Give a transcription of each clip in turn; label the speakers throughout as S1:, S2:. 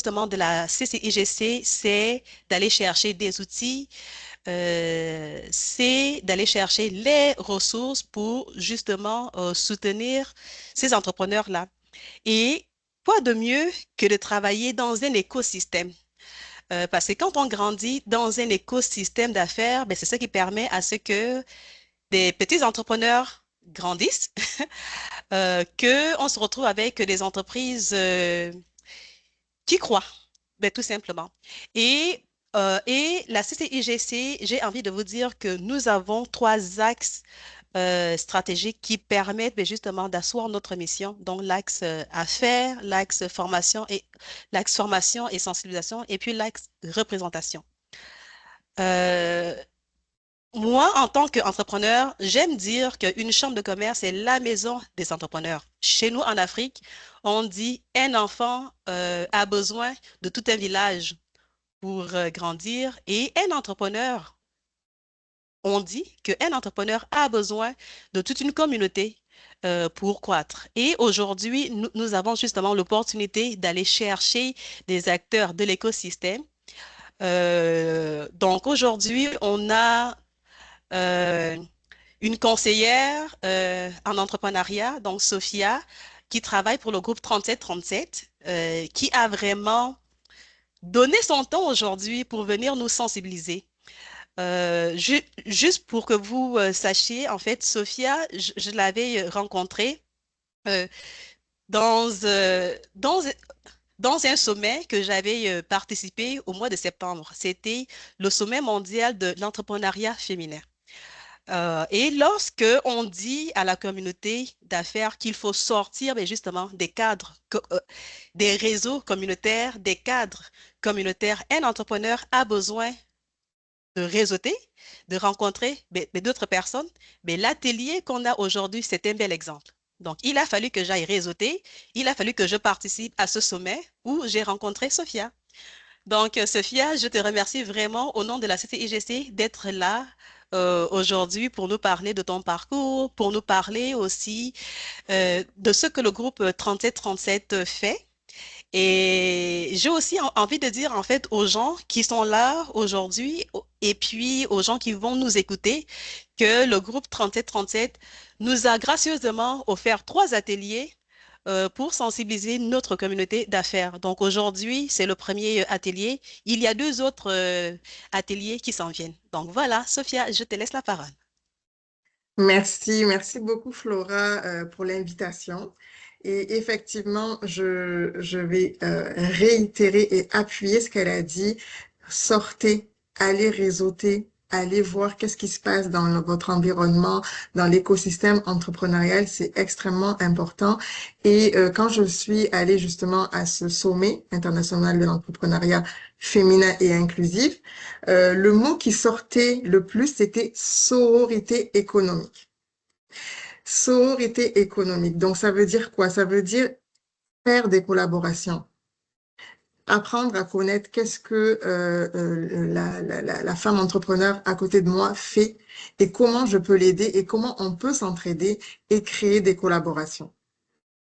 S1: justement de la CCIGC, c'est d'aller chercher des outils, c'est d'aller chercher les ressources pour justement soutenir ces entrepreneurs-là. Et quoi de mieux que de travailler dans un écosystème? Parce que quand on grandit dans un écosystème d'affaires, ben, c'est ce qui permet à ce que des petits entrepreneurs grandissent, que on se retrouve avec des entreprises qui croient, ben, tout simplement. Et la CCIGC, j'ai envie de vous dire que nous avons trois axes stratégiques qui permettent ben, justement d'asseoir notre mission. Donc, l'axe affaires, l'axe formation et sensibilisation, et puis l'axe représentation. Euh, Moi, en tant qu'entrepreneur, j'aime dire qu'une chambre de commerce est la maison des entrepreneurs. Chez nous, en Afrique, on dit un enfant a besoin de tout un village pour grandir et un entrepreneur, on dit qu'un entrepreneur a besoin de toute une communauté pour croître. Et aujourd'hui, nous avons justement l'opportunité d'aller chercher des acteurs de l'écosystème. Donc aujourd'hui, on a euh, une conseillère en entrepreneuriat, donc Sophia, qui travaille pour le groupe 3737, qui a vraiment donné son temps aujourd'hui pour venir nous sensibiliser. Juste pour que vous sachiez, en fait, Sophia, je l'avais rencontrée euh, dans, dans un sommet que j'avais participé au mois de septembre. C'était le sommet mondial de l'entrepreneuriat féminin. Et lorsque on dit à la communauté d'affaires qu'il faut sortir ben, justement des cadres, des réseaux communautaires, des cadres communautaires, un entrepreneur a besoin de réseauter, de rencontrer ben, d'autres personnes. Mais l'atelier qu'on a aujourd'hui, c'est un bel exemple. Donc, il a fallu que j'aille réseauter, il a fallu que je participe à ce sommet où j'ai rencontré Sophia. Donc, Sophia, je te remercie vraiment au nom de la CTIGC d'être là aujourd'hui pour nous parler de ton parcours, pour nous parler aussi de ce que le groupe 3737 fait. Et j'ai aussi envie de dire en fait aux gens qui sont là aujourd'hui et puis aux gens qui vont nous écouter que le groupe 3737 nous a gracieusement offert trois ateliers pour sensibiliser notre communauté d'affaires. Donc aujourd'hui, c'est le premier atelier. Il y a deux autres ateliers qui s'en viennent. Donc voilà, Sophia, je te laisse la parole.
S2: Merci beaucoup Flora pour l'invitation. Et effectivement, je vais réitérer et appuyer ce qu'elle a dit. Sortez, allez réseauter, allez voir qu'est-ce qui se passe dans votre environnement, dans l'écosystème entrepreneurial, c'est extrêmement important. Et quand je suis allée justement à ce sommet international de l'entrepreneuriat féminin et inclusif, le mot qui sortait le plus, c'était sororité économique. Sororité économique. Donc, ça veut dire quoi? Ça veut dire faire des collaborations, apprendre à connaître qu'est-ce que la femme entrepreneur à côté de moi fait et comment je peux l'aider et comment on peut s'entraider et créer des collaborations.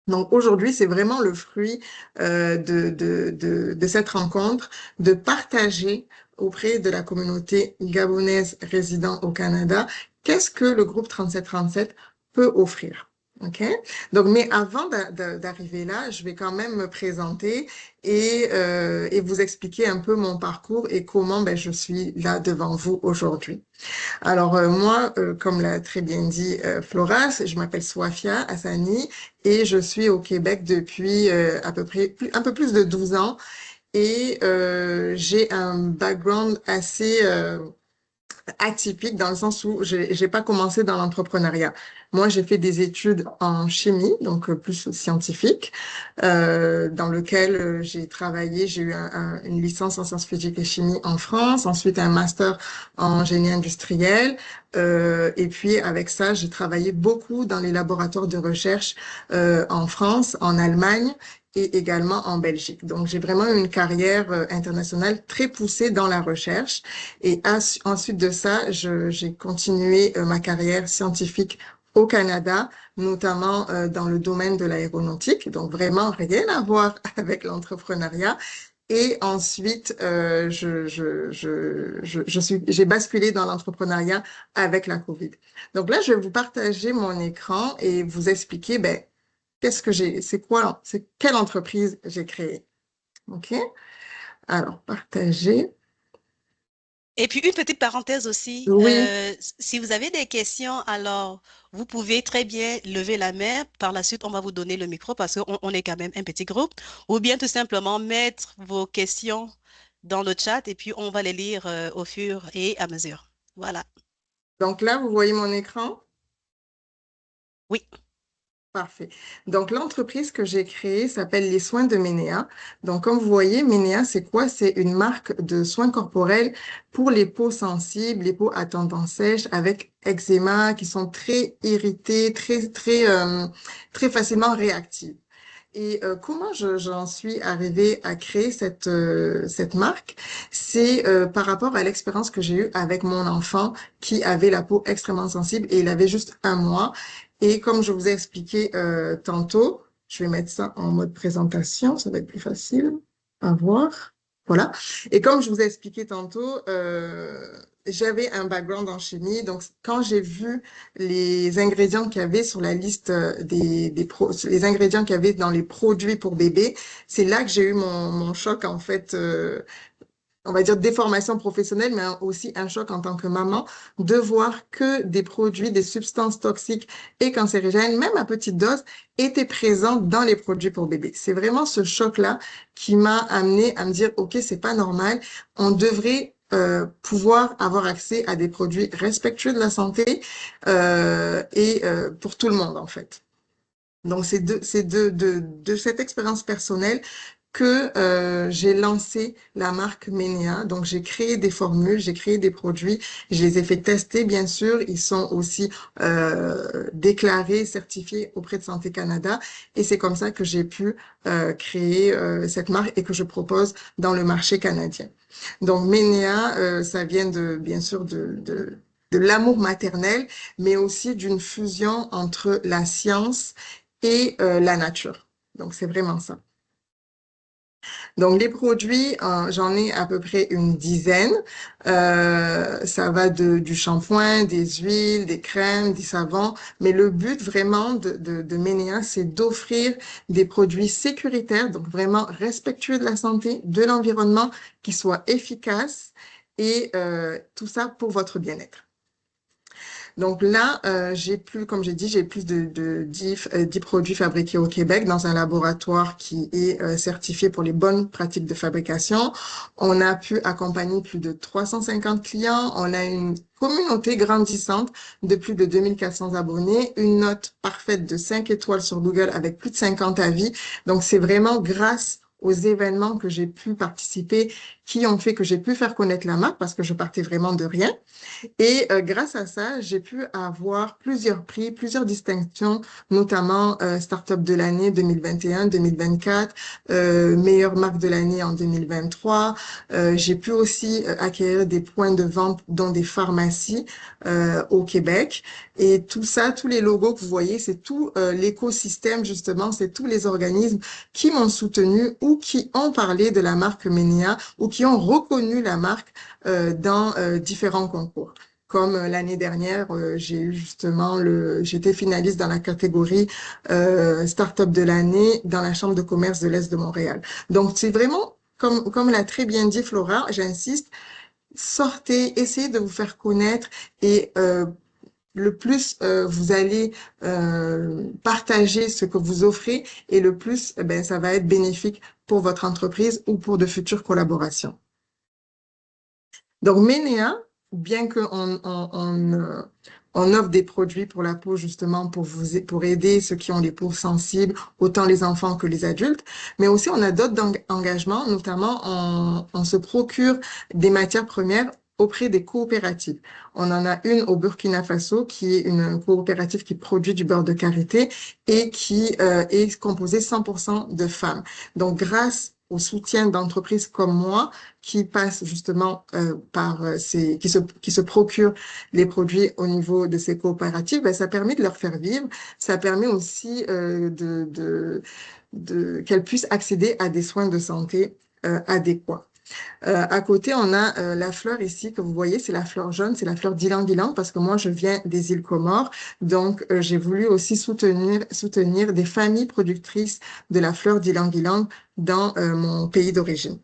S2: Donc aujourd'hui, c'est vraiment le fruit de cette rencontre, de partager auprès de la communauté gabonaise résidant au Canada, qu'est-ce que le groupe 3737 peut offrir. OK? Donc, mais avant d'arriver là, je vais quand même me présenter et vous expliquer un peu mon parcours et comment ben, je suis là devant vous aujourd'hui. Alors moi, comme l'a très bien dit Flora, je m'appelle Swafia Hassani et je suis au Québec depuis à peu près un peu plus de 12 ans et j'ai un background assez atypique dans le sens où j'ai pas commencé dans l'entrepreneuriat. Moi, j'ai fait des études en chimie, donc plus scientifique, dans lequel j'ai travaillé. J'ai eu une licence en sciences physiques et chimie en France, ensuite un master en génie industriel. Et puis avec ça, j'ai travaillé beaucoup dans les laboratoires de recherche en France, en Allemagne et également en Belgique. Donc, j'ai vraiment eu une carrière internationale très poussée dans la recherche. Et ensuite de ça, j'ai continué ma carrière scientifique au Canada, notamment dans le domaine de l'aéronautique. Donc, vraiment rien à voir avec l'entrepreneuriat. Et ensuite, j'ai basculé dans l'entrepreneuriat avec la COVID. Donc là, je vais vous partager mon écran et vous expliquer, ben, c'est quelle entreprise j'ai créée. OK? Alors, partager.
S1: Et puis, une petite parenthèse aussi,
S2: Oui,
S1: si vous avez des questions, alors vous pouvez très bien lever la main. Par la suite, on va vous donner le micro parce qu'on est quand même un petit groupe. Ou bien tout simplement mettre vos questions dans le chat et puis on va les lire au fur et à mesure. Voilà.
S2: donc là, vous voyez mon écran?
S1: Oui.
S2: Parfait. Donc, l'entreprise que j'ai créée s'appelle Les Soins de Ménéa. Donc, comme vous voyez, Ménéa, c'est quoi? C'est une marque de soins corporels pour les peaux sensibles, les peaux à tendance sèche, avec eczéma, qui sont très irritées, très facilement réactives. Et comment j'en suis arrivée à créer cette marque? C'est par rapport à l'expérience que j'ai eue avec mon enfant qui avait la peau extrêmement sensible et il avait juste 1 mois. Et comme je vous ai expliqué tantôt, je vais mettre ça en mode présentation, ça va être plus facile à voir. Voilà. Et comme je vous ai expliqué tantôt, j'avais un background en chimie. Donc, quand j'ai vu les ingrédients qu'il y avait sur la liste les ingrédients qu'il y avait dans les produits pour bébé, c'est là que j'ai eu mon choc, en fait, on va dire déformation professionnelle, mais aussi un choc en tant que maman, de voir que des produits, des substances toxiques et cancérigènes, même à petite dose, étaient présents dans les produits pour bébé. C'est vraiment ce choc-là qui m'a amené à me dire, OK, c'est pas normal, on devrait pouvoir avoir accès à des produits respectueux de la santé pour tout le monde, en fait. Donc, c'est de cette expérience personnelle que j'ai lancé la marque Ménéa. Donc, j'ai créé des formules, j'ai créé des produits, je les ai fait tester, bien sûr. Ils sont aussi déclarés, certifiés auprès de Santé Canada. Et c'est comme ça que j'ai pu créer cette marque et que je propose dans le marché canadien. Donc, Ménéa, ça vient bien sûr, de l'amour maternel, mais aussi d'une fusion entre la science et la nature. Donc, c'est vraiment ça. Donc, les produits, j'en ai à peu près une dizaine. Ça va du shampoing, des huiles, des crèmes, des savons. Mais le but vraiment de Ménéa, c'est d'offrir des produits sécuritaires, donc vraiment respectueux de la santé, de l'environnement, qui soient efficaces et tout ça pour votre bien-être. Donc là, comme j'ai dit, j'ai plus de 10 produits fabriqués au Québec dans un laboratoire qui est certifié pour les bonnes pratiques de fabrication. On a pu accompagner plus de 350 clients. On a une communauté grandissante de plus de 2400 abonnés, une note parfaite de 5 étoiles sur Google avec plus de 50 avis. Donc, c'est vraiment grâce aux événements que j'ai pu participer qui ont fait que j'ai pu faire connaître la marque parce que je partais vraiment de rien. Et grâce à ça, j'ai pu avoir plusieurs prix, plusieurs distinctions, notamment Startup de l'année 2021, 2024, meilleure marque de l'année en 2023. J'ai pu aussi acquérir des points de vente dans des pharmacies au Québec. Et tout ça, tous les logos que vous voyez, c'est tout l'écosystème, justement, c'est tous les organismes qui m'ont soutenu ou qui ont parlé de la marque Ménéa ou qui ont reconnu la marque dans différents concours. Comme l'année dernière, j'ai eu justement j'étais finaliste dans la catégorie Startup de l'année dans la Chambre de commerce de l'Est de Montréal. Donc, c'est vraiment, comme l'a très bien dit Flora, j'insiste, sortez, essayez de vous faire connaître et le plus vous allez partager ce que vous offrez et le plus, ben, ça va être bénéfique pour votre entreprise ou pour de futures collaborations. Donc, Ménéa, bien on offre des produits pour la peau justement pour aider ceux qui ont les peaux sensibles, autant les enfants que les adultes, mais aussi on a d'autres engagements, notamment on se procure des matières premières auprès des coopératives. On en a une au Burkina Faso qui est une coopérative qui produit du beurre de karité et qui est composée 100% de femmes. Donc, grâce au soutien d'entreprises comme moi, qui passent justement par qui se procurent les produits au niveau de ces coopératives, ben, ça permet de leur faire vivre. Ça permet aussi qu'elles puissent accéder à des soins de santé adéquat. À côté, on a la fleur ici que vous voyez, c'est la fleur jaune, c'est la fleur d'ylang-ylang parce que moi, je viens des îles Comores. Donc, j'ai voulu aussi soutenir des familles productrices de la fleur d'ylang-ylang dans mon pays d'origine.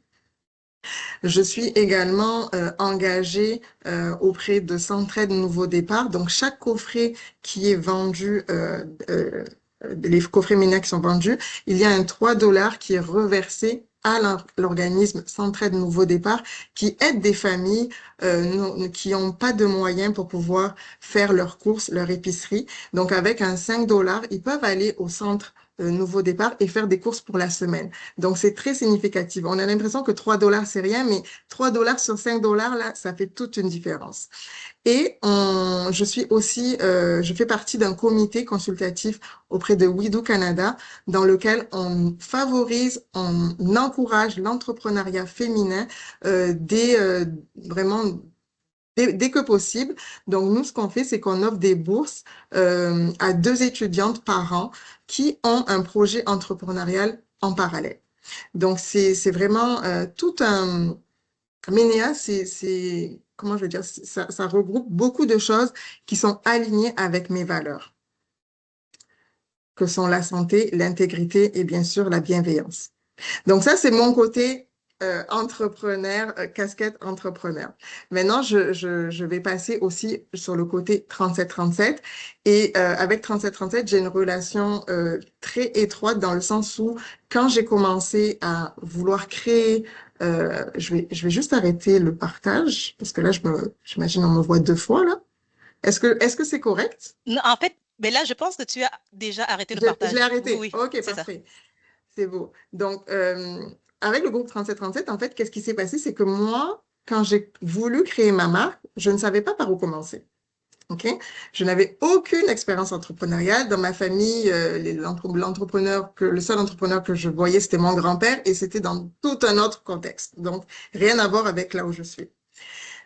S2: Je suis également engagée auprès de Centraide Nouveau Départ. Donc, chaque coffret qui est vendu, les coffrets miniers qui sont vendus, il y a un 3 $ qui est reversé à l'organisme Centraide Nouveau Départ qui aide des familles qui n'ont pas de moyens pour pouvoir faire leurs courses, leur épicerie. Donc, avec un 5 $, ils peuvent aller au centre Nouveau Départ et faire des courses pour la semaine. Donc, c'est très significatif. On a l'impression que 3 $, c'est rien, mais 3 $ sur 5 $, là, ça fait toute une différence. Et je suis aussi, je fais partie d'un comité consultatif auprès de WeDo Canada, dans lequel on favorise, on encourage l'entrepreneuriat féminin vraiment dès que possible. Donc, nous, ce qu'on fait, c'est qu'on offre des bourses à 2 étudiantes par an qui ont un projet entrepreneurial en parallèle. Donc, c'est vraiment tout un... Ménéa, comment je veux dire, ça regroupe beaucoup de choses qui sont alignées avec mes valeurs, que sont la santé, l'intégrité et bien sûr la bienveillance. Donc ça, c'est mon côté entrepreneur, casquette entrepreneur. Maintenant, je vais passer aussi sur le côté 3737. Et avec 3737, j'ai une relation très étroite dans le sens où quand j'ai commencé à vouloir créer, je vais juste arrêter le partage parce que là, j'imagine on me voit 2 fois là. Est-ce que c'est correct?
S1: Non, en fait, mais là, je pense que tu as déjà arrêté le
S2: Je l'ai
S1: partage. Oui,
S2: arrêté.
S1: oui,
S2: OK,
S1: c'est ça.
S2: parfait. C'est beau. Donc, avec le groupe 3737, en fait, qu'est-ce qui s'est passé? C'est que moi, quand j'ai voulu créer ma marque, je ne savais pas par où commencer. OK? Je n'avais aucune expérience entrepreneuriale. Dans ma famille, le seul entrepreneur que je voyais, c'était mon grand-père et c'était dans tout un autre contexte. Donc, rien à voir avec là où je suis.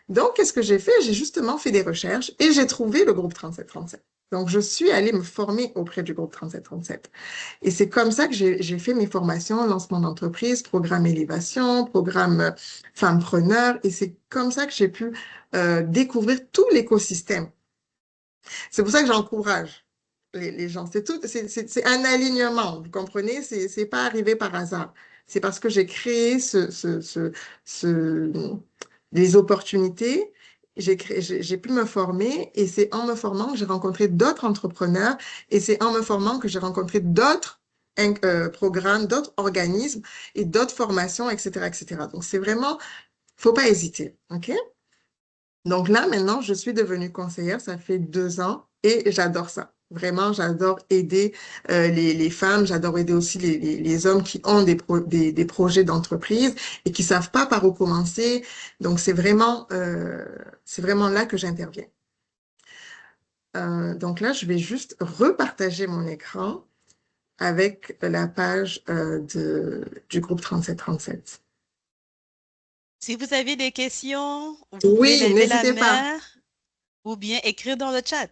S2: Donc, qu'est-ce que j'ai fait? J'ai justement fait des recherches et j'ai trouvé le groupe 3737. Donc, je suis allée me former auprès du groupe 3737. Et c'est comme ça que j'ai fait mes formations, lancement d'entreprise, programme élévation, programme femme-preneur. Et c'est comme ça que j'ai pu découvrir tout l'écosystème. C'est pour ça que j'encourage les gens. C'est un alignement, vous comprenez? C'est pas arrivé par hasard. C'est parce que j'ai créé des opportunités. J'ai pu me former et c'est en me formant que j'ai rencontré d'autres entrepreneurs et c'est en me formant que j'ai rencontré d'autres programmes, d'autres organismes et d'autres formations, etc., etc. Donc, c'est vraiment, faut pas hésiter, OK? Donc là, maintenant, je suis devenue conseillère, ça fait 2 ans et j'adore ça. Vraiment, j'adore aider les femmes, j'adore aider aussi les hommes qui ont des projets d'entreprise et qui savent pas par où commencer. Donc, c'est vraiment là que j'interviens. Donc là, je vais juste repartager mon écran avec la page du groupe 3737.
S1: Si vous avez des questions, vous pouvez
S2: Oui,
S1: lever la
S2: n'hésitez pas.
S1: main ou bien écrire dans le chat.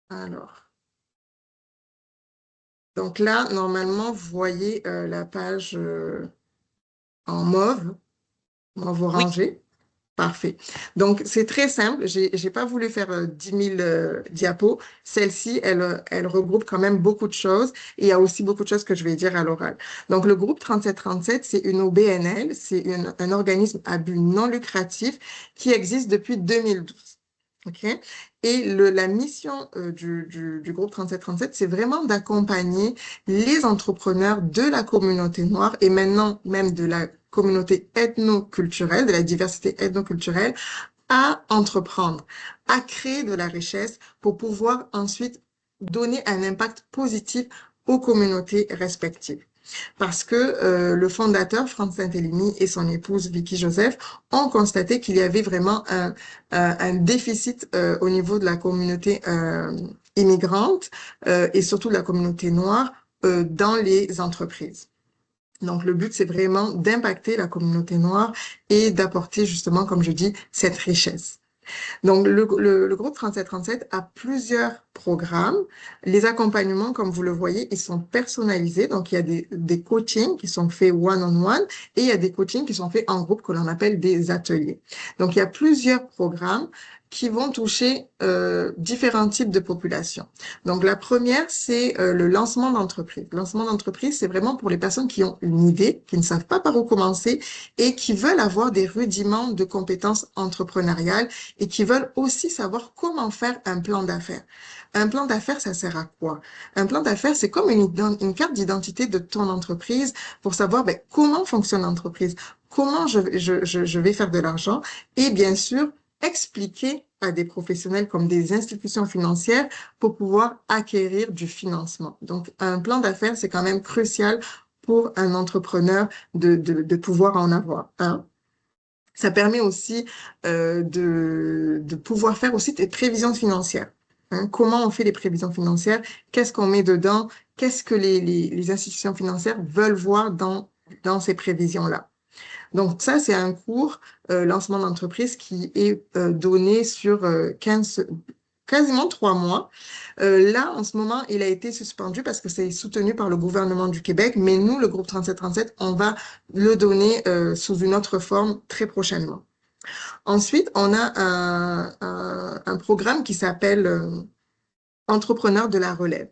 S2: Alors. Donc là, normalement, vous voyez la page en mauve
S1: Oui,
S2: orangé. Parfait. Donc, c'est très simple. J'ai pas voulu faire 10 000 diapos. Celle-ci, elle regroupe quand même beaucoup de choses. Et il y a aussi beaucoup de choses que je vais dire à l'oral. Donc, le groupe 3737, c'est une OBNL. C'est un organisme à but non lucratif qui existe depuis 2012. OK? Et la mission du groupe 3737, c'est vraiment d'accompagner les entrepreneurs de la communauté noire et maintenant même de la communauté ethno-culturelle, de la diversité ethno-culturelle, à entreprendre, à créer de la richesse pour pouvoir ensuite donner un impact positif aux communautés respectives. Parce que le fondateur, Franz Saint-Élemy, et son épouse, Vicky Joseph, ont constaté qu'il y avait vraiment un déficit au niveau de la communauté immigrante et surtout de la communauté noire dans les entreprises. Donc, le but, c'est vraiment d'impacter la communauté noire et d'apporter justement, comme je dis, cette richesse. Donc, le groupe 3737 a plusieurs programmes. Les accompagnements, comme vous le voyez, ils sont personnalisés. Donc, il y a des coachings qui sont faits one-on-one et il y a des coachings qui sont faits en groupe que l'on appelle des ateliers. Donc, il y a plusieurs programmes qui vont toucher différents types de populations. Donc, la première, c'est le lancement d'entreprise. Le lancement d'entreprise, c'est vraiment pour les personnes qui ont une idée, qui ne savent pas par où commencer et qui veulent avoir des rudiments de compétences entrepreneuriales et qui veulent aussi savoir comment faire un plan d'affaires. Un plan d'affaires, ça sert à quoi? Un plan d'affaires, c'est comme une carte d'identité de ton entreprise pour savoir ben, comment fonctionne l'entreprise, comment je vais faire de l'argent et bien sûr, expliquer à des professionnels comme des institutions financières pour pouvoir acquérir du financement. Donc, un plan d'affaires, c'est quand même crucial pour un entrepreneur de pouvoir en avoir un. Ça permet aussi de pouvoir faire aussi des prévisions financières. Hein. Comment on fait les prévisions financières? Qu'est-ce qu'on met dedans? Qu'est-ce que les institutions financières veulent voir dans ces prévisions-là? Donc ça, c'est un cours lancement d'entreprise qui est donné sur 15, quasiment 3 mois. Là, en ce moment, il a été suspendu parce que c'est soutenu par le gouvernement du Québec, mais nous, le groupe 3737, on va le donner sous une autre forme très prochainement. Ensuite, on a un programme qui s'appelle Entrepreneurs de la relève.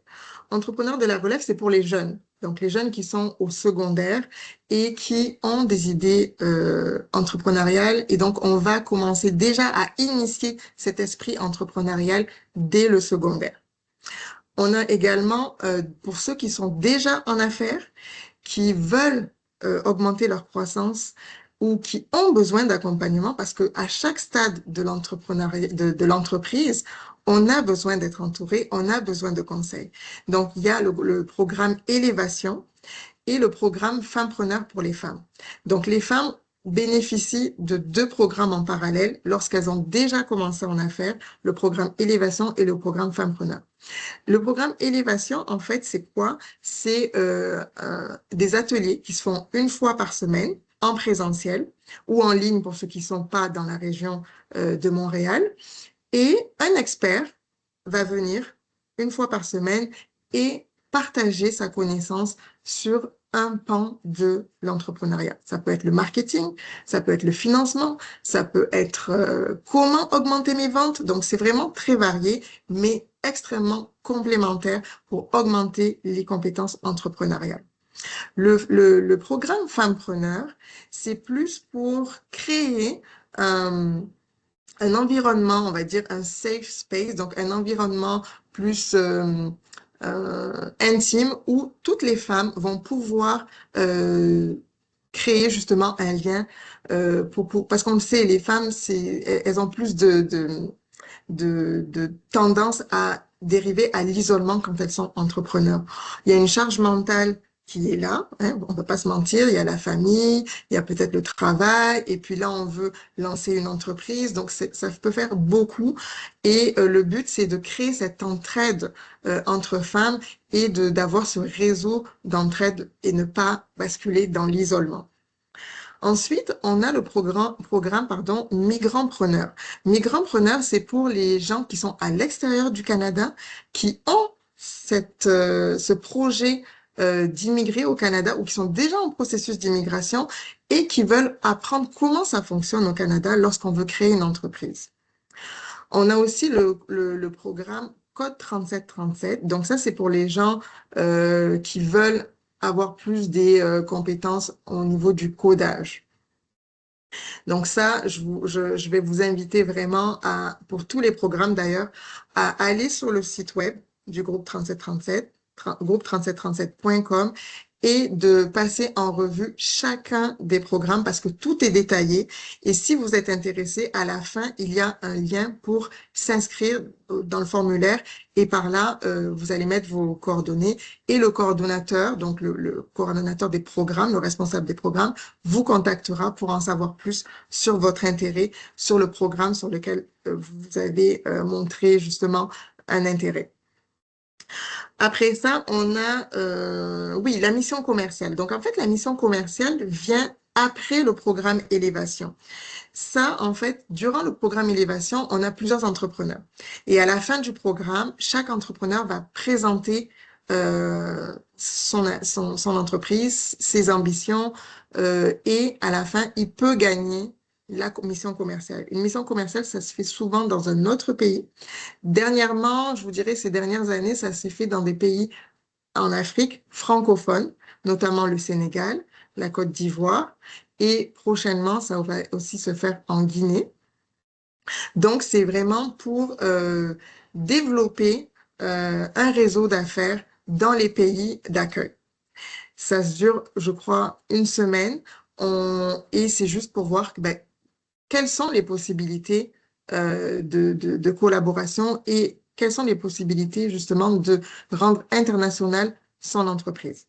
S2: Entrepreneurs de la relève, c'est pour les jeunes. Donc, les jeunes qui sont au secondaire et qui ont des idées entrepreneuriales. Et donc, on va commencer déjà à initier cet esprit entrepreneurial dès le secondaire. On a également, pour ceux qui sont déjà en affaires, qui veulent augmenter leur croissance ou qui ont besoin d'accompagnement parce que à chaque stade de l'entrepreneuriat, de l'entreprise, on a besoin d'être entouré, on a besoin de conseils. Donc, il y a le programme Élévation et le programme Fempreneur pour les femmes. Donc, les femmes bénéficient de 2 programmes en parallèle lorsqu'elles ont déjà commencé en affaires, le programme Élévation et le programme Fempreneur. Le programme Élévation, en fait, c'est quoi? C'est des ateliers qui se font une fois par semaine en présentiel ou en ligne pour ceux qui ne sont pas dans la région de Montréal. Et un expert va venir une fois par semaine et partager sa connaissance sur un pan de l'entrepreneuriat. Ça peut être le marketing, ça peut être le financement, ça peut être comment augmenter mes ventes. Donc, c'est vraiment très varié, mais extrêmement complémentaire pour augmenter les compétences entrepreneuriales. Le programme Fempreneur, c'est plus pour créer un environnement, on va dire un safe space, donc un environnement plus intime où toutes les femmes vont pouvoir créer justement un lien parce qu'on le sait, les femmes, elles ont plus de tendance à dériver à l'isolement quand elles sont entrepreneurs. Il y a une charge mentale qui est là, hein, on ne peut pas se mentir, il y a la famille, il y a peut-être le travail, et puis là, on veut lancer une entreprise, donc ça peut faire beaucoup. Et le but, c'est de créer cette entraide entre femmes et d'avoir ce réseau d'entraide et ne pas basculer dans l'isolement. Ensuite, on a le programme pardon, Migrantpreneur. Migrantpreneur, c'est pour les gens qui sont à l'extérieur du Canada, qui ont ce projet d'immigrer au Canada ou qui sont déjà en processus d'immigration et qui veulent apprendre comment ça fonctionne au Canada lorsqu'on veut créer une entreprise. On a aussi le programme Code 3737. Donc ça, c'est pour les gens qui veulent avoir plus des compétences au niveau du codage. Donc ça, je vais vous inviter vraiment pour tous les programmes d'ailleurs, à aller sur le site web du groupe 3737, groupe3737.com et de passer en revue chacun des programmes parce que tout est détaillé. Et si vous êtes intéressé, à la fin, il y a un lien pour s'inscrire dans le formulaire et par là, vous allez mettre vos coordonnées et le coordonnateur, donc le coordonnateur des programmes, le responsable des programmes, vous contactera pour en savoir plus sur votre intérêt, sur le programme sur lequel vous avez montré justement un intérêt. Après ça, on a, oui, la mission commerciale. Donc, en fait, la mission commerciale vient après le programme Élévation. Ça, en fait, durant le programme Élévation, on a plusieurs entrepreneurs. Et à la fin du programme, chaque entrepreneur va présenter son entreprise, ses ambitions, et à la fin, il peut gagner la mission commerciale. Une mission commerciale, ça se fait souvent dans un autre pays. Dernièrement, je vous dirais, ces dernières années, ça s'est fait dans des pays en Afrique francophone, notamment le Sénégal, la Côte d'Ivoire, et prochainement, ça va aussi se faire en Guinée. Donc, c'est vraiment pour développer un réseau d'affaires dans les pays d'accueil. Ça se dure, je crois, une semaine, et c'est juste pour voir ben, quelles sont les possibilités de collaboration et quelles sont les possibilités justement de rendre internationale son entreprise.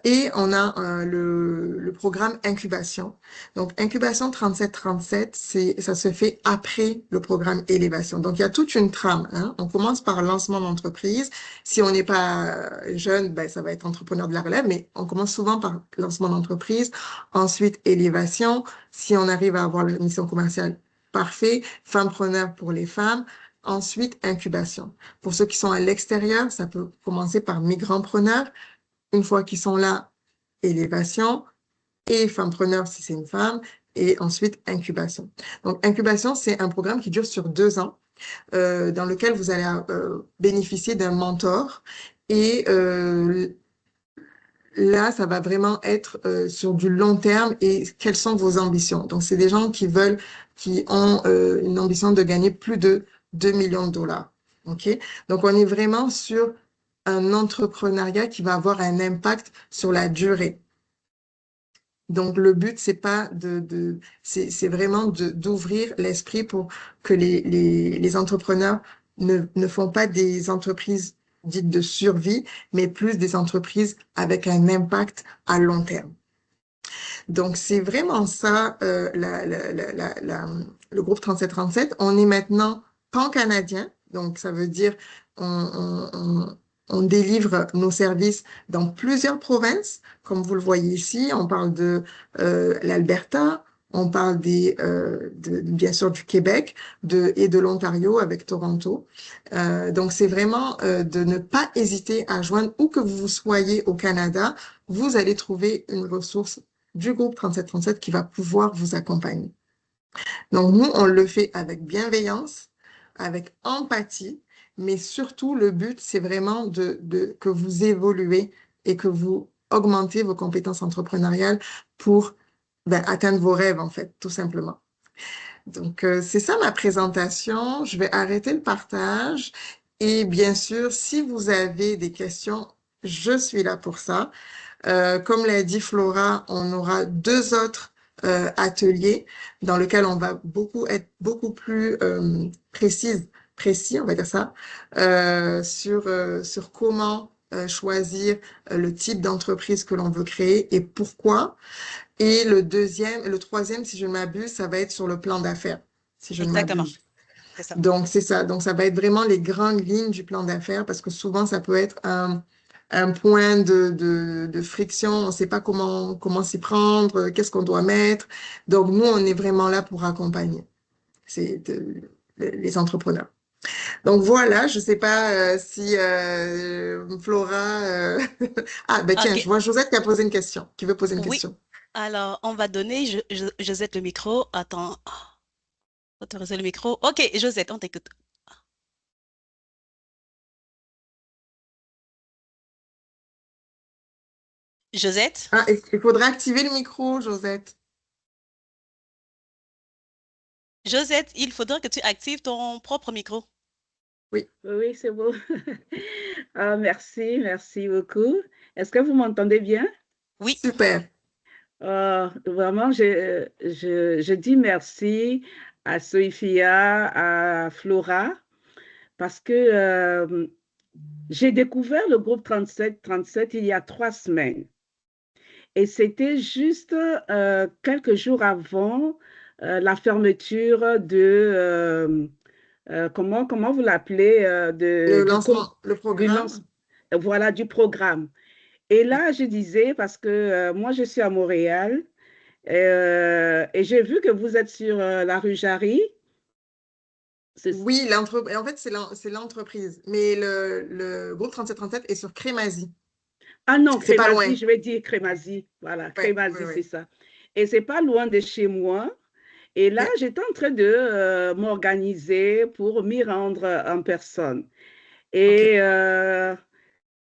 S2: Et on a le programme incubation. Donc, incubation 3737, ça se fait après le programme élévation. Donc, il y a toute une trame, hein. On commence par lancement d'entreprise. Si on n'est pas jeune, ben, ça va être entrepreneur de la relève, mais on commence souvent par lancement d'entreprise. Ensuite, élévation. Si on arrive à avoir la mission commerciale, parfait. Fempreneur pour les femmes. Ensuite, incubation. Pour ceux qui sont à l'extérieur, ça peut commencer par migrantpreneur. Une fois qu'ils sont là, élévation et fempreneur si c'est une femme, et ensuite incubation. Donc, incubation, c'est un programme qui dure sur 2 ans, dans lequel vous allez bénéficier d'un mentor. Et là, ça va vraiment être sur du long terme et quelles sont vos ambitions. Donc, c'est des gens qui ont une ambition de gagner plus de 2 millions de dollars. OK? Donc, on est vraiment sur un entrepreneuriat qui va avoir un impact sur la durée. Donc, le but, c'est pas c'est vraiment d'ouvrir l'esprit pour que les entrepreneurs ne font pas des entreprises dites de survie, mais plus des entreprises avec un impact à long terme. Donc, c'est vraiment ça, le groupe 3737. On est maintenant pan-canadien, donc ça veut dire on délivre nos services dans plusieurs provinces. Comme vous le voyez ici, on parle de l'Alberta, on parle bien sûr du Québec et de l'Ontario avec Toronto. Donc, c'est vraiment de ne pas hésiter à joindre où que vous soyez au Canada, vous allez trouver une ressource du groupe 3737 qui va pouvoir vous accompagner. Donc, nous, on le fait avec bienveillance, avec empathie, mais surtout, le but, c'est vraiment que vous évoluez et que vous augmentez vos compétences entrepreneuriales pour atteindre vos rêves, en fait, tout simplement. Donc, c'est ça ma présentation. Je vais arrêter le partage. Et bien sûr, si vous avez des questions, je suis là pour ça. Comme l'a dit Flora, on aura 2 autres ateliers dans lesquels on va être beaucoup plus précis, on va dire ça, sur comment choisir le type d'entreprise que l'on veut créer et pourquoi. Et le troisième, si je ne m'abuse, ça va être sur le plan d'affaires, si je ne
S1: Exactement,
S2: m'abuse.
S1: c'est ça.
S2: Donc, c'est ça. Donc, ça va être vraiment les grandes lignes du plan d'affaires parce que souvent, ça peut être un point de friction. On ne sait pas comment s'y prendre, qu'est-ce qu'on doit mettre. Donc, nous, on est vraiment là pour accompagner les entrepreneurs. Donc, voilà, je ne sais pas si Flora... Ah, ben tiens,
S1: OK,
S2: je vois Josette qui a posé une question, qui veut poser une
S1: oui.
S2: question.
S1: Alors, on va donner Josette le micro. Attends, autoriser le micro. OK, Josette, on t'écoute. Josette?
S2: Ah, il faudra activer le micro, Josette.
S1: Josette, il faudra que tu actives ton propre micro.
S2: Oui,
S3: Oui, c'est beau. Ah, merci, merci beaucoup. Est-ce que vous m'entendez bien?
S1: Oui,
S2: super.
S3: Vraiment, je dis merci à Sophia, à Flora, parce que j'ai découvert le groupe 3737 il y a 3 semaines. Et c'était juste quelques jours avant la fermeture comment vous l'appelez,
S2: Le lancement, le
S3: du
S2: programme.
S3: lance, voilà, du programme. Et là, je disais, parce que moi, je suis à Montréal, et j'ai vu que vous êtes sur la rue Jarry.
S2: Oui, en fait, c'est l'entreprise. Mais le groupe 3737 est sur Crémazie.
S3: Ah non,
S2: C'est pas loin.
S3: Crémazie, je vais dire Crémazie. Voilà,
S2: Ouais, ouais,
S3: Crémazie, c'est
S2: ouais.
S3: ça. Et c'est pas loin de chez moi. Et là,
S2: Ok.
S3: j'étais en train de m'organiser pour m'y rendre en personne.
S2: Ok.
S3: Et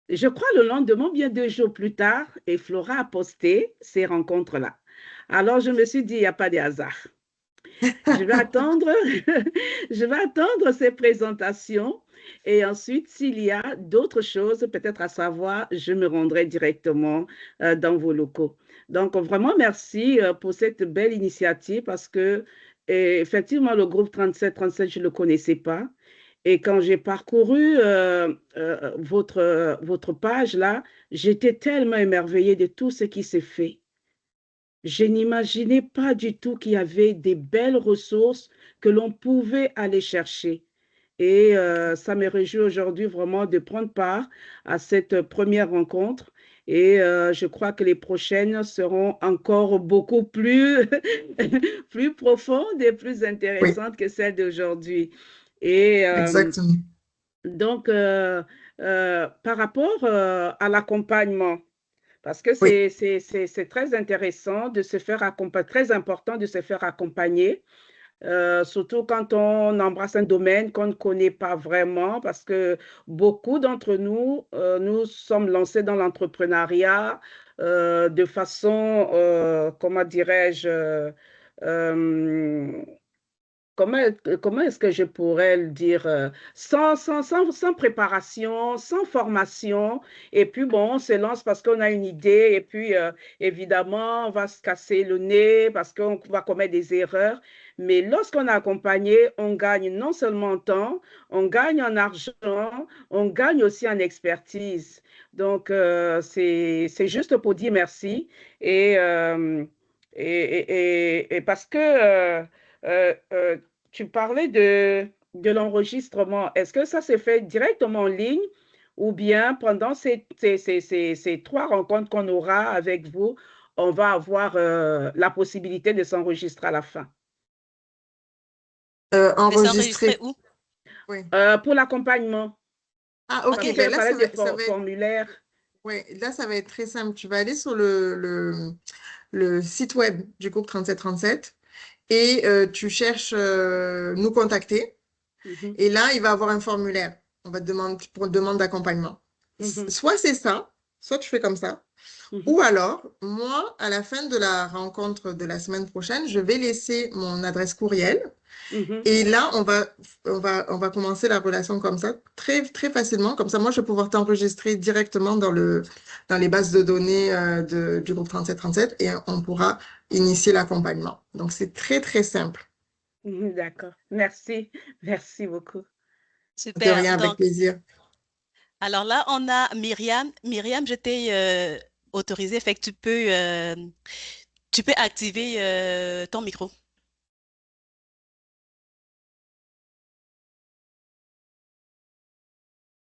S3: je crois le lendemain, bien 2 jours plus tard, et Flora a posté ces rencontres-là. Alors, je me suis dit, il n'y a pas de hasard. Je vais attendre, je vais attendre ces présentations et ensuite, s'il y a d'autres choses, peut-être à savoir, je me rendrai directement dans vos locaux. Donc, vraiment, merci pour cette belle initiative parce que, effectivement, le groupe 3737, je ne le connaissais pas. Et quand j'ai parcouru votre page là, j'étais tellement émerveillée de tout ce qui s'est fait. Je n'imaginais pas du tout qu'il y avait des belles ressources que l'on pouvait aller chercher. Et ça me réjouit aujourd'hui vraiment de prendre part à cette première rencontre. Et je crois que les prochaines seront encore beaucoup plus, plus profondes et plus
S2: Oui,
S3: intéressantes que celles d'aujourd'hui. Et
S2: exactement.
S3: donc, par rapport à l'accompagnement, parce que
S2: Oui,
S3: c'est très intéressant de se faire accompagner, très important de se faire accompagner, surtout quand on embrasse un domaine qu'on ne connaît pas vraiment, parce que beaucoup d'entre nous, nous sommes lancés dans l'entrepreneuriat de façon, comment dirais-je, euh, comment est-ce que je pourrais le dire sans préparation, sans formation, et puis bon, on se lance parce qu'on a une idée, et puis évidemment, on va se casser le nez parce qu'on va commettre des erreurs, mais lorsqu'on est accompagné, on gagne non seulement en temps, on gagne en argent, on gagne aussi en expertise. Donc, c'est juste pour dire merci, et, et parce que euh, euh, tu parlais de l'enregistrement. Est-ce que ça s'est fait directement en ligne ou bien pendant ces 3 rencontres qu'on aura avec vous, on va avoir la possibilité de s'enregistrer à la fin?
S1: De s'enregistrer
S2: enregistré.
S1: où?
S2: Oui.
S3: Pour l'accompagnement,
S2: Ah,
S3: parce
S2: ok,
S3: qu'il
S2: ben là,
S3: fallait des
S2: ça va être,
S3: formulaires.
S2: ouais, là, ça va être très simple. Tu vas aller sur le site web du groupe 3737 et tu cherches nous contacter.
S3: Mhm,
S2: Et là, il va avoir un formulaire. On va te demander pour une demande d'accompagnement.
S3: mhm,
S2: Soit c'est ça, soit tu fais comme ça.
S3: mhm,
S2: Ou alors, moi, à la fin de la rencontre de la semaine prochaine, je vais laisser mon adresse courriel.
S3: mhm.
S2: Et là, on va commencer la relation comme ça, très, très facilement. Comme ça, moi, je vais pouvoir t'enregistrer directement dans les bases de données du groupe 3737 et on pourra initier l'accompagnement. Donc, c'est très, très simple.
S3: Mhm, d'accord. Merci. Merci beaucoup.
S2: De
S1: Super.
S2: rien, avec
S1: Donc,
S2: plaisir.
S1: alors là, on a Myriam. Myriam, je t'ai autorisé, fait que tu peux activer ton micro.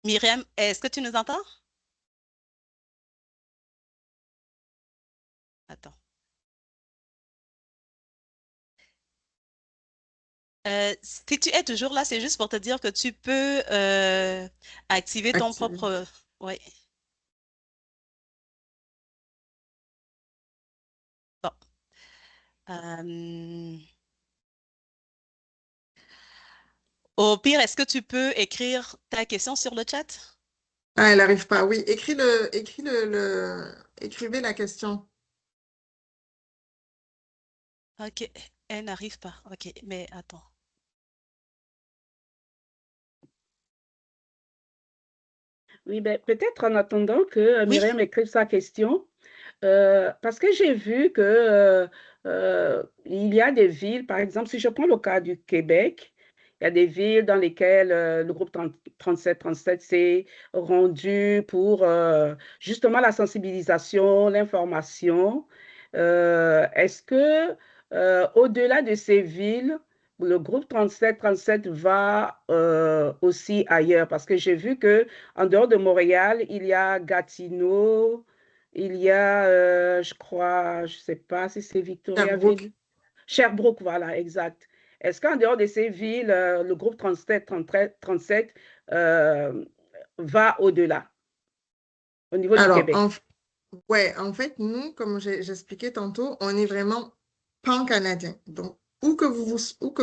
S1: Myriam, est-ce que tu nous entends? Attends. Si tu es toujours là, c'est juste pour te dire que tu peux activer ton
S2: Activé.
S1: propre... Oui. Bon. Euh, Au pire, est-ce que tu peux écrire ta question sur le chat?
S2: Ah, elle n'arrive pas. Oui, écrivez la question.
S1: Ok, elle n'arrive pas. Ok, mais attends.
S3: Oui, ben, peut-être en attendant que
S1: Oui,
S3: Myriam écrive sa question, parce que j'ai vu que il y a des villes, par exemple, si je prends le cas du Québec, il y a des villes dans lesquelles le groupe 3737 s'est rendu pour justement la sensibilisation, l'information. Est-ce que au-delà de ces villes, le groupe 3737 va aussi ailleurs? Parce que j'ai vu que en dehors de Montréal, il y a Gatineau. Il y a, je crois, je ne sais pas si c'est
S2: Sherbrooke.
S3: Victoriaville. Sherbrooke, voilà, exact. Est-ce qu'en dehors de ces villes, le groupe 37, 33, 37 euh, va au-delà, au niveau du
S2: Alors,
S3: Québec?
S2: ouais, en fait, nous, comme j'expliquais tantôt, on est vraiment pan-canadien. Donc, où que vous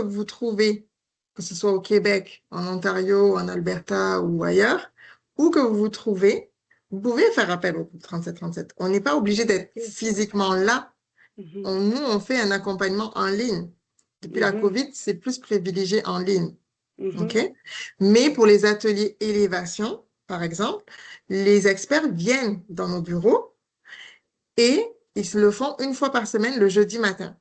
S2: vous trouvez, que ce soit au Québec, en Ontario, en Alberta ou ailleurs, où que vous vous trouvez, vous pouvez faire appel au groupe 3737. On n'est pas obligé d'être
S3: Ok.
S2: physiquement là.
S3: Mhm,
S2: Nous, on fait un accompagnement en ligne. Depuis la
S3: mhm,
S2: COVID, c'est plus privilégié en ligne. OK?
S3: mhm,
S2: Mais pour les ateliers élévation, par exemple, les experts viennent dans nos bureaux et ils se le font une fois par semaine le jeudi matin.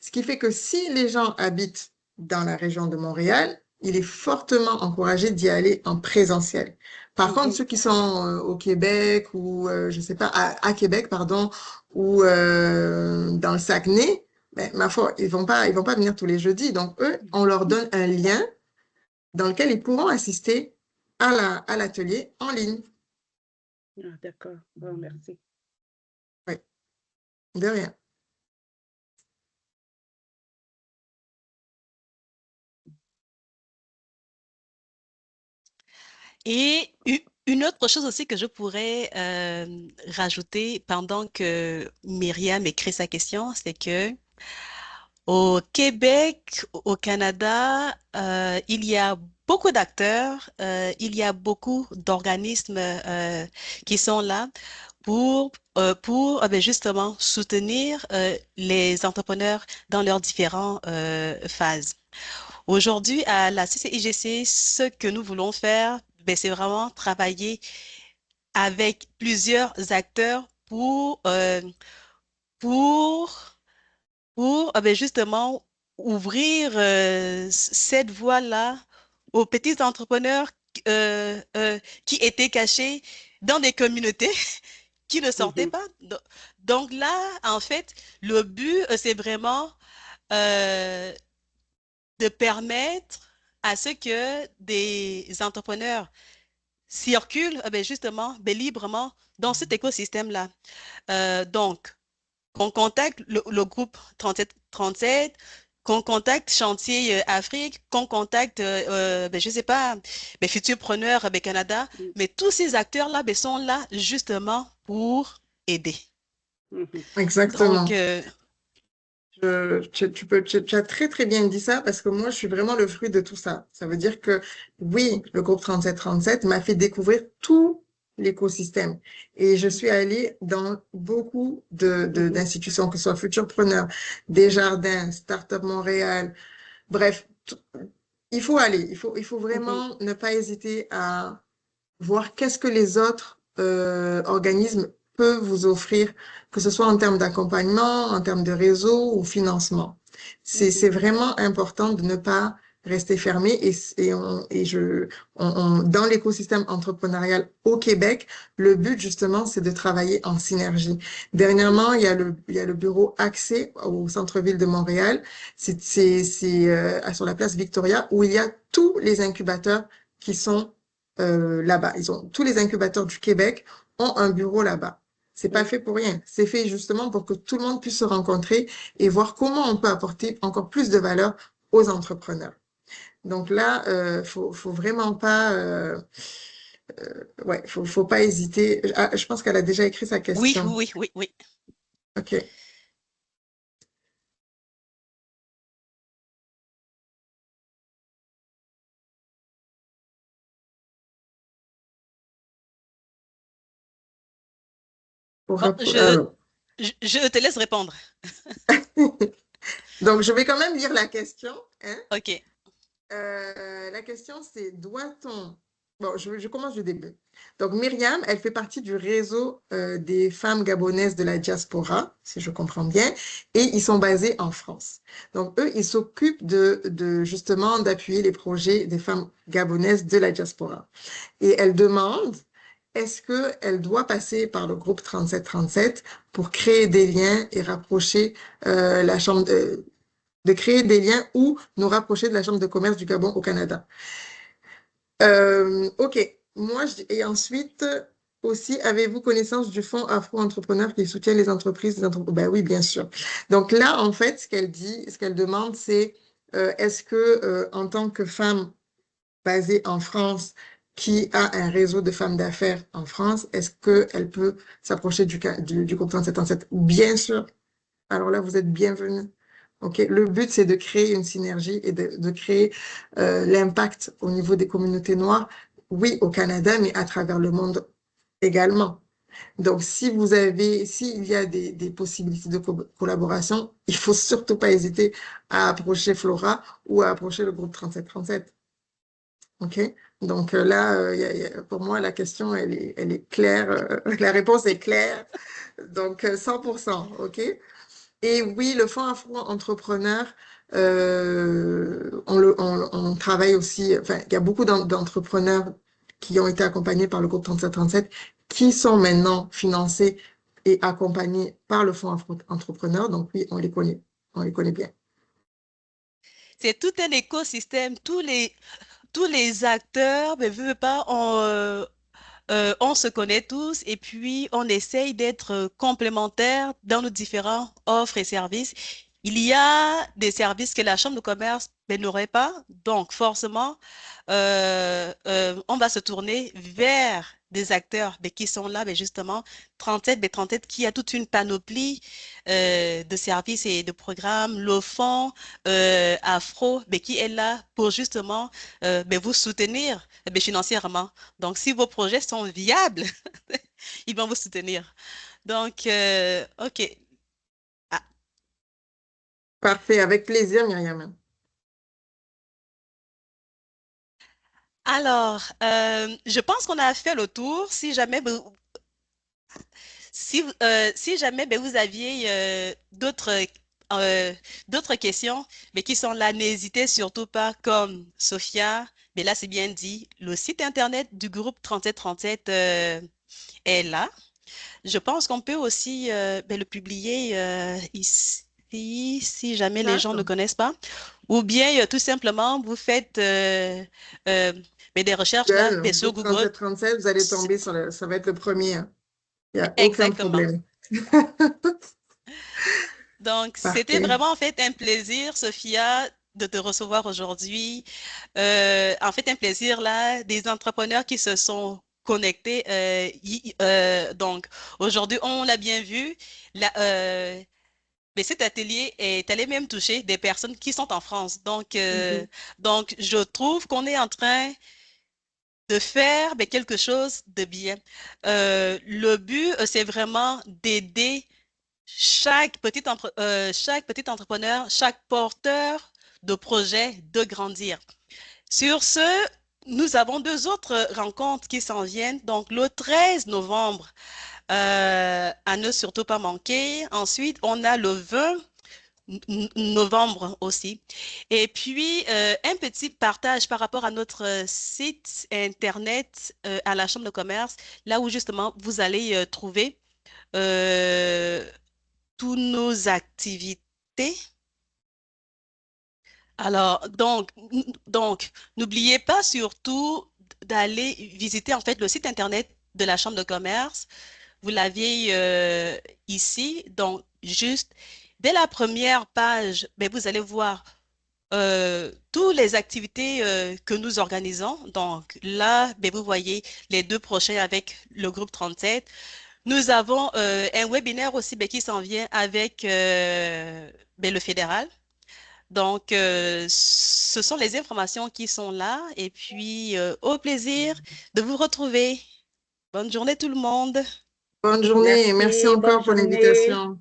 S2: Ce qui fait que si les gens habitent dans la région de Montréal, il est fortement encouragé d'y aller en présentiel. Par contre,
S3: mhm.
S2: ceux qui sont au Québec ou, je sais pas, à Québec, pardon, ou dans le Saguenay, ben, ma foi, ils vont pas venir tous les jeudis. Donc, eux, on leur donne un lien dans lequel ils pourront assister à l'atelier en ligne.
S3: Ah, d'accord. Bon, merci.
S2: Oui, de rien.
S1: Et une autre chose aussi que je pourrais rajouter pendant que Myriam écrit sa question, c'est que au Québec, au Canada, il y a beaucoup d'acteurs, il y a beaucoup d'organismes qui sont là pour ben, justement soutenir les entrepreneurs dans leurs différentes phases. Aujourd'hui, à la CCIGC, ce que nous voulons faire, ben, c'est vraiment travailler avec plusieurs acteurs pour, ben, justement ouvrir cette voie-là aux petits entrepreneurs qui étaient cachés dans des communautés qui ne sortaient
S3: Mhm,
S1: pas. Donc là, en fait, le but, c'est vraiment euh, de permettre à ce que des entrepreneurs circulent ben justement ben librement dans cet écosystème-là. Donc, qu'on contacte le groupe 3737, qu'on contacte Chantier Afrique, qu'on contacte, ben, je sais pas, ben, Futurpreneur ben, Canada, mais tous ces acteurs-là ben, sont là justement pour aider.
S3: mhm,
S1: Donc,
S2: Exactement. Tu as très très bien dit ça parce que moi je suis vraiment le fruit de tout ça. Ça veut dire que oui, le groupe 3737 m'a fait découvrir tout l'écosystème et je suis allée dans beaucoup
S3: mhm,
S2: d'institutions, que ce soit Futurpreneur, Desjardins, Startup Montréal, bref, il faut aller, il faut
S3: mhm,
S2: vraiment ne pas hésiter à voir qu'est-ce que les autres organismes peuvent vous offrir, que ce soit en termes d'accompagnement, en termes de réseau ou financement.
S3: mhm,
S2: C'est vraiment important de ne pas rester fermé dans l'écosystème entrepreneurial au Québec, le but justement, c'est de travailler en synergie. Dernièrement, il y a le bureau accès au centre-ville de Montréal. Sur la place Victoria où il y a tous les incubateurs qui sont là-bas. Tous les incubateurs du Québec ont un bureau là-bas. C'est pas
S3: mhm.
S2: fait pour rien. C'est fait justement pour que tout le monde puisse se rencontrer et voir comment on peut apporter encore plus de valeur aux entrepreneurs. Donc là, faut vraiment pas, ouais, faut pas hésiter. Ah, je pense qu'elle a déjà écrit sa
S1: oui,
S2: question.
S1: oui, oui, oui.
S2: OK.
S1: Bon,
S2: Alors.
S1: je te laisse répondre.
S2: Donc, je vais quand même lire la question, hein.
S1: OK.
S2: La question, c'est doit-on... Bon, je commence du début. Donc, Myriam, elle fait partie du réseau des femmes gabonaises de la diaspora, si je comprends bien, et ils sont basés en France. Donc, eux, ils s'occupent justement d'appuyer les projets des femmes gabonaises de la diaspora. Et elle demande, est-ce qu'elle doit passer par le groupe 3737 pour créer des liens et rapprocher la chambre de créer des liens ou nous rapprocher de la Chambre de commerce du Gabon au Canada. OK. Et ensuite, aussi, avez-vous connaissance du Fonds Afro-Entrepreneur qui soutient les entreprises? Ben oui, bien sûr. Donc là, en fait, ce qu'elle dit, ce qu'elle demande, c'est est-ce que, en tant que femme basée en France, qui a un réseau de femmes d'affaires en France, est-ce qu'elle peut s'approcher du groupe 3737? Bien sûr. Alors là, vous êtes bienvenue. OK? Le but, c'est de créer une synergie et de créer l'impact au niveau des communautés noires, oui, au Canada, mais à travers le monde également. Donc, s'il y a des possibilités de collaboration, il faut surtout pas hésiter à approcher Flora ou à approcher le groupe 3737. OK? Donc là, pour moi, la question, elle est claire. La réponse est claire. Donc, 100%. OK? Et oui, le Fonds Afro-Entrepreneur, on travaille aussi, enfin, il y a beaucoup d'entrepreneurs qui ont été accompagnés par le groupe 3737 qui sont maintenant financés et accompagnés par le Fonds Afro-Entrepreneur. Donc oui, on les connaît bien.
S1: C'est tout un écosystème, tous les acteurs, mais veut pas, on se connaît tous et puis on essaye d'être complémentaires dans nos différents offres et services. Il y a des services que la Chambre de commerce ben, n'aurait pas, donc forcément, on va se tourner vers des acteurs ben, qui sont là, ben, justement, 37 qui a toute une panoplie de services et de programmes, le fonds Afro ben, qui est là pour justement ben, vous soutenir ben, financièrement. Donc, si vos projets sont viables, ils vont vous soutenir. Donc, OK. Ah,
S2: Parfait, avec plaisir, Myriam.
S1: alors, je pense qu'on a fait le tour. Si jamais ben, vous aviez euh, d'autres questions, mais qui sont là, n'hésitez surtout pas, comme Sophia, mais là c'est bien dit, le site internet du groupe 3737 est là. Je pense qu'on peut aussi ben, le publier ici, si jamais les gens ne
S2: Chat.
S1: connaissent pas. Ou bien tout simplement, vous faites mais des recherches là,
S2: Google,
S1: ben, sur
S2: groupe
S1: Google.
S2: 3737, vous allez tomber ça va être le premier, hein. Il n'y a aucun
S1: Exactement.
S2: problème.
S1: Donc, c'était
S2: Parfait.
S1: vraiment en fait un plaisir, Sophia, de te recevoir aujourd'hui. En fait, un plaisir là, des entrepreneurs qui se sont connectés. Donc, aujourd'hui, on l'a bien vu. La, mais cet atelier est allé même toucher des personnes qui sont en France.
S2: Mhm.
S1: Donc je trouve qu'on est en train de faire ben, quelque chose de bien. Le but, c'est vraiment d'aider chaque petit entrepreneur, chaque porteur de projet de grandir. Sur ce, nous avons deux autres rencontres qui s'en viennent. Donc, le 13 novembre, à ne surtout pas manquer. Ensuite, on a le 20 novembre aussi. Et puis, un petit partage par rapport à notre site Internet à la Chambre de commerce, là où justement vous allez trouver euh, toutes nos activités. Alors, n'oubliez pas surtout d'aller visiter en fait le site Internet de la Chambre de commerce. Vous l'aviez ici. Donc, juste dès la première page, ben, vous allez voir toutes les activités que nous organisons. Donc là, ben, vous voyez les deux prochains avec le groupe 37. Nous avons un webinaire aussi ben, qui s'en vient avec ben, le fédéral. Donc, ce sont les informations qui sont là. Et puis, au plaisir de vous retrouver. Bonne journée tout le monde.
S2: Bonne journée et merci
S3: Merci, bonne
S2: encore pour
S3: journée.
S2: l'invitation.